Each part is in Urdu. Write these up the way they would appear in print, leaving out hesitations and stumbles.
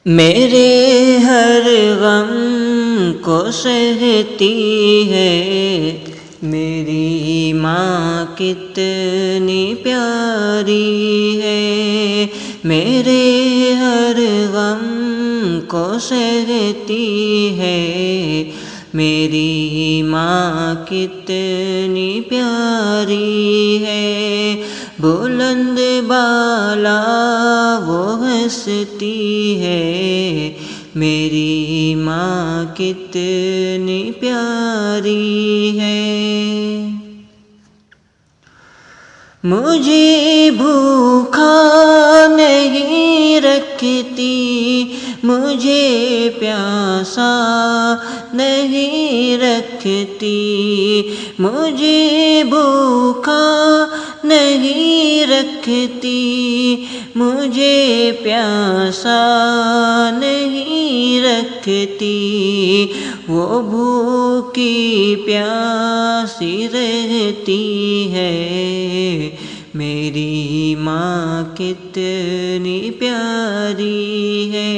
میرے ہر غم کو سہتی ہے میری ماں کتنی پیاری ہے، میرے ہر غم کو سہتی ہے میری ماں کتنی پیاری ہے، بلند بالا وہ ہستی ہے میری ماں کتنی پیاری ہے۔ مجھے بھوکا نہیں رکھتی، مجھے پیاسا نہیں رکھتی، مجھے بھوکا نہیں رکھتی، مجھے پیاسا نہیں رکھتی، وہ بھوکی پیاسی رہتی ہے میری ماں کتنی پیاری ہے،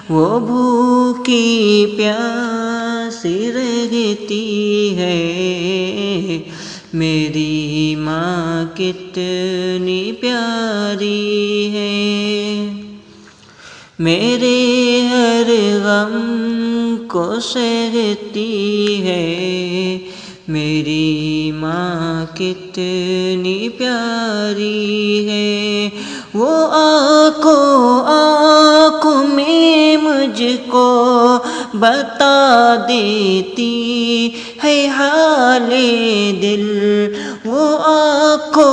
وہ بھوکی پیاسی رہتی ہے میری ماں کتنی پیاری ہے، میرے ہر غم کو سہتی ہے میری ماں کتنی پیاری ہے، وہ آنکھوں میں مجھ کو بتا دیتی ہے حال دل، وہ آنکھوں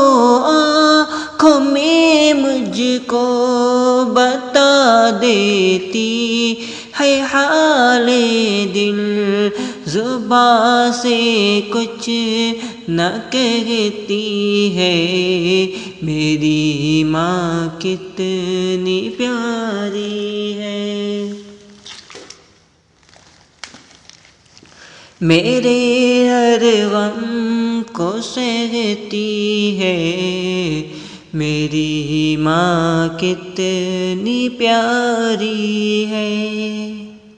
میں مجھ کو بتا دیتی ہے حال دل، زباں سے کچھ نہ کہتی ہے میری ماں کتنی پیاری ہے، میرے ہر غم کو سہتی ہے میری ماں کتنی پیاری ہے۔